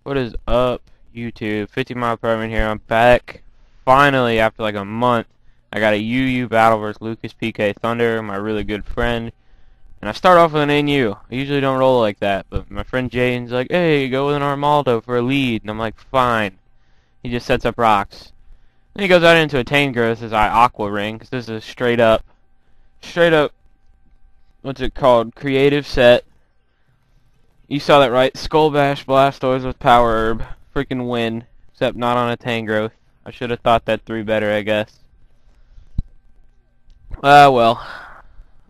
What is up, YouTube? 50 Mile Apartment here. I'm back. Finally, after like a month, I got a UU battle versus LucasPKThunder, my really good friend. And I start off with an NU. I usually don't roll like that, but my friend Jaden's like, hey, go with an Armaldo for a lead. And I'm like, fine. He just sets up rocks. Then he goes out into a Tangrowth as I Aqua Ring, because this is a straight up, what's it called, creative set. You saw that right. Skull Bash Blastoise with Power Herb. Freaking win. Except not on a Tangrowth. I should have thought that through better, I guess. Well.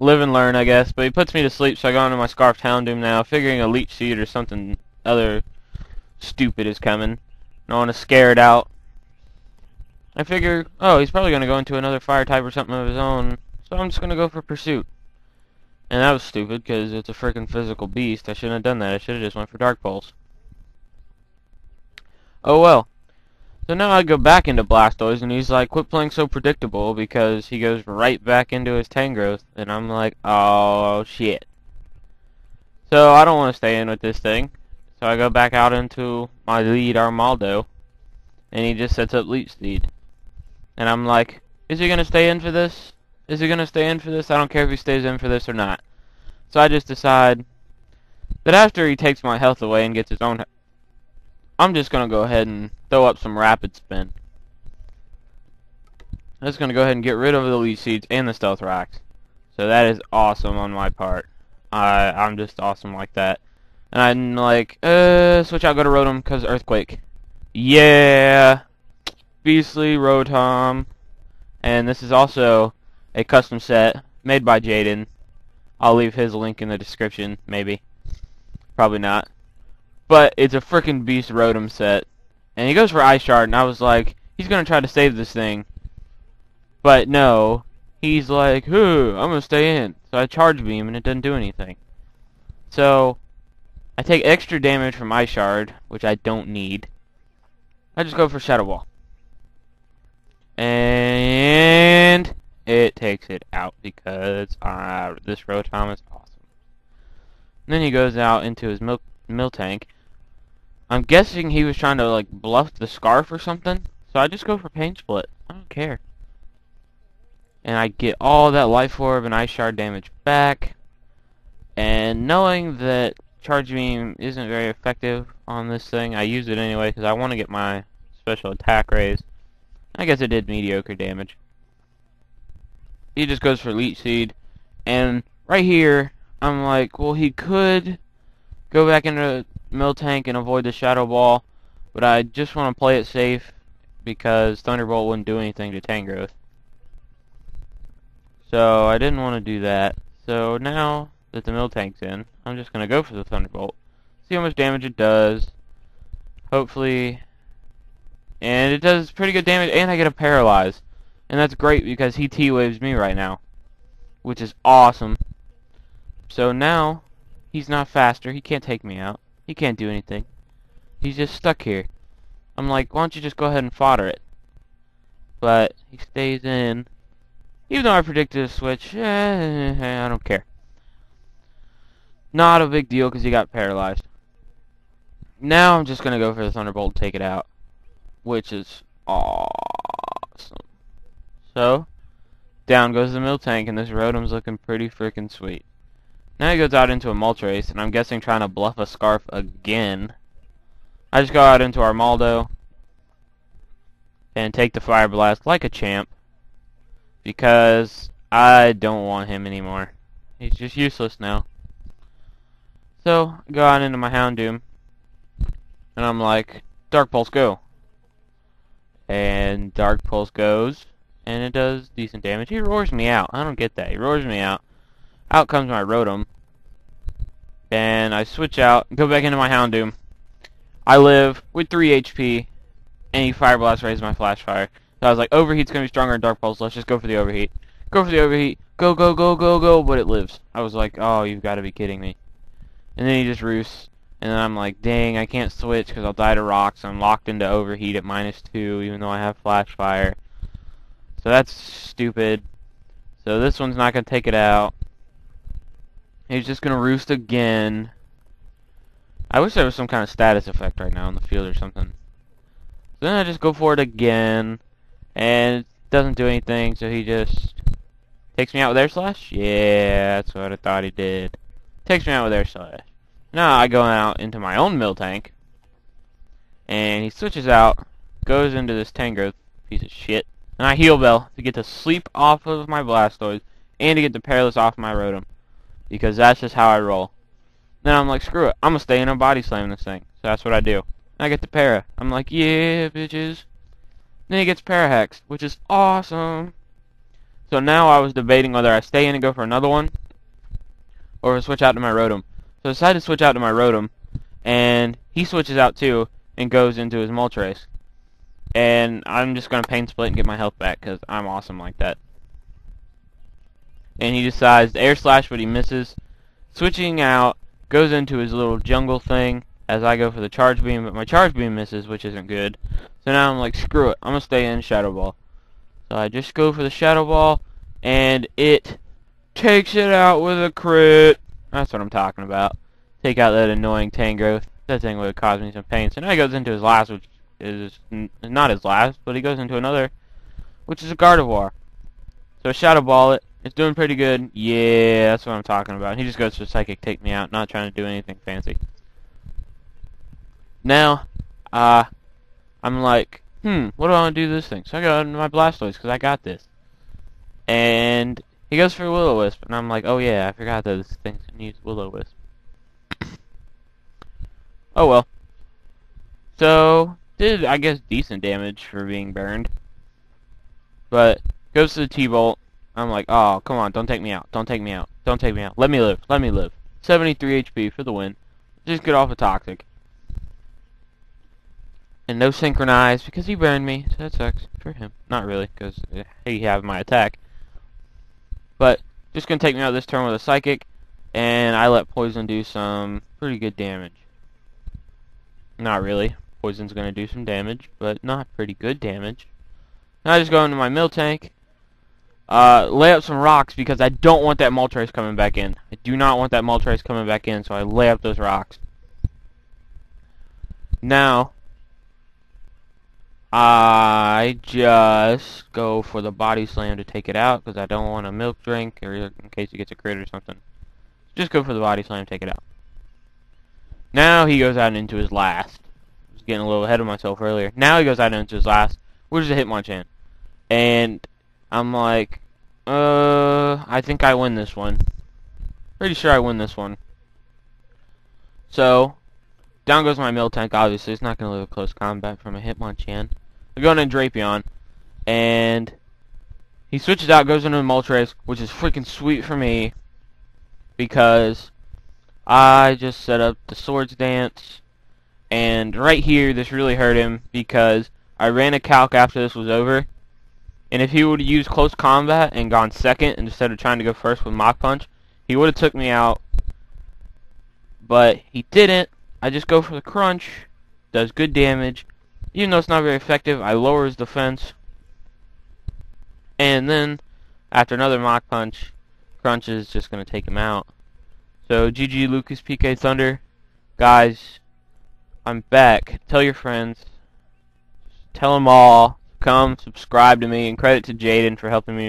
Live and learn, I guess. But he puts me to sleep, so I go into my Scarfed Houndoom now, figuring a Leech Seed or something other stupid is coming. I want to scare it out. I figure, oh, he's probably going to go into another Fire type or something of his own, so I'm just going to go for Pursuit. And that was stupid, because it's a freaking physical beast. I shouldn't have done that. I should have just went for Dark Pulse. Oh well. So now I go back into Blastoise, and he's like, quit playing so predictable, because he goes right back into his Tangrowth. And I'm like, oh, shit. So I don't want to stay in with this thing. So I go back out into my lead Armaldo, and he just sets up Leech Seed. And I'm like, is he going to stay in for this? Is he going to stay in for this? I don't care if he stays in for this or not. So I just decide that after he takes my health away and gets his own, I'm just going to go ahead and throw up some Rapid Spin. I'm just going to go ahead and get rid of the Leech Seeds and the Stealth Rocks. So that is awesome on my part. I'm just awesome like that. And I'm like, switch out, go to Rotom, because Earthquake. Yeah! Beastly Rotom. And this is also a custom set made by Jaden. I'll leave his link in the description, maybe. Probably not. But it's a frickin' beast Rotom set. And he goes for Ice Shard, and I was like, he's gonna try to save this thing. But no. He's like, I'm gonna stay in. So I Charge Beam, and it doesn't do anything. So, I take extra damage from Ice Shard, which I don't need. I just go for Shadow Ball. And it takes it out because this Rotom is awesome. And then he goes out into his Miltank. I'm guessing he was trying to like bluff the Scarf or something. So I just go for Pain Split. I don't care. And I get all that Life Orb and Ice Shard damage back. And knowing that Charge Beam isn't very effective on this thing, I use it anyway because I want to get my special attack raised. I guess it did mediocre damage. He just goes for Leech Seed. And right here, I'm like, well, he could go back into Miltank and avoid the Shadow Ball. But I just want to play it safe because Thunderbolt wouldn't do anything to Tangrowth. So I didn't want to do that. So now that the Miltank's in, I'm just going to go for the Thunderbolt. See how much damage it does. Hopefully. And it does pretty good damage, and I get a Paralyze. And that's great because he T-Waves me right now. Which is awesome. So now, he's not faster. He can't take me out. He can't do anything. He's just stuck here. I'm like, why don't you just go ahead and fodder it? But he stays in. Even though I predicted a switch, I don't care. Not a big deal because he got paralyzed. Now I'm just going to go for the Thunderbolt and take it out. Which is awesome. So, down goes the Miltank, and this Rotom's looking pretty freaking sweet. Now he goes out into a Moltres, and I'm guessing trying to bluff a Scarf again. I just go out into Armaldo and take the Fire Blast like a champ. Because I don't want him anymore. He's just useless now. So, I go out into my Houndoom, and I'm like, Dark Pulse, go. And Dark Pulse goes, and it does decent damage. He roars me out. I don't get that. He roars me out. Out comes my Rotom. And I switch out, go back into my Houndoom. I live with 3 HP, and he Fire Blast raises my Flash Fire. So I was like, Overheat's going to be stronger than Dark Pulse. Let's just go for the Overheat. Go for the Overheat. Go, go, go, go, go. But it lives. I was like, oh, you've got to be kidding me. And then he just roosts. And then I'm like, dang, I can't switch because I'll die to rocks. I'm locked into Overheat at -2, even though I have Flash Fire. So that's stupid. So this one's not going to take it out. He's just going to roost again. I wish there was some kind of status effect right now in the field or something. So then I just go for it again, and it doesn't do anything, so he just takes me out with air slash? Yeah, that's what I thought he did. Takes me out with air slash. Now I go out into my own mill tank, and he switches out, goes into this Tangrowth piece of shit, and I heal bell to get the sleep off of my Blastoise, and to get the Paralysis off my Rotom, because that's just how I roll. Then I'm like, screw it, I'm gonna stay in a body slam this thing. So that's what I do. And I get the para. I'm like, yeah, bitches. Then he gets Parahexed, which is awesome. So now I was debating whether I stay in and go for another one, or switch out to my Rotom. So I decided to switch out to my Rotom, and he switches out too, and goes into his Moltres. And I'm just gonna Pain Split and get my health back, because I'm awesome like that. And he decides to Air Slash, but he misses. Switching out, goes into his little jungle thing, as I go for the Charge Beam, but my Charge Beam misses, which isn't good. So now I'm like, screw it, I'm gonna stay in Shadow Ball. So I just go for the Shadow Ball, and it takes it out with a crit. That's what I'm talking about. Take out that annoying Tangrowth. That thing would have caused me some pain. So now he goes into his last, which is not his last, but he goes into another, which is a Gardevoir. So Shadow Ball it. It's doing pretty good. Yeah, that's what I'm talking about. He just goes for Psychic, take me out, not trying to do anything fancy. Now, I'm like, what do I want to do this thing? So I go into my Blastoise, because I got this. And he goes for Will-O-Wisp, and I'm like, oh yeah, I forgot that this thing needs Will-O-Wisp. Oh well. So, did, I guess, decent damage for being burned. But, goes to the T-Bolt. I'm like, oh, come on, don't take me out. Don't take me out. Don't take me out. Let me live. Let me live. 73 HP for the win. Just get off a Toxic. And no Synchronize, because he burned me. So that sucks for him. Not really, because he have my attack. But, just going to take me out this turn with a Psychic. And I let Poison do some pretty good damage. Not really. Poison's going to do some damage, but not pretty good damage. Now I just go into my Miltank. Lay up some rocks because I don't want that Moltres coming back in. I do not want that Moltres coming back in, so I lay up those rocks. Now, I just go for the Body Slam to take it out because I don't want a Milk Drink or in case he gets a crit or something. Just go for the Body Slam, take it out. Now he goes out into his last. I was getting a little ahead of myself earlier. Now he goes out into his last, which is a Hitmonchan. And I'm like, I think I win this one. Pretty sure I win this one. So, down goes my Miltank, obviously. It's not going to live a close combat from a Hitmonchan. I go into Drapion, and he switches out, goes into a Moltres, which is freaking sweet for me, because I just set up the Swords Dance, and right here, this really hurt him, because I ran a calc after this was over, and if he would have used close combat and gone second instead of trying to go first with Mach Punch, he would have took me out. But he didn't. I just go for the Crunch. Does good damage. Even though it's not very effective, I lower his defense. And then, after another Mach Punch, Crunch is just going to take him out. So, GG LucasPKThunder. Guys, I'm back. Tell your friends. Tell them all. Come subscribe to me, and credit to Jaden for helping me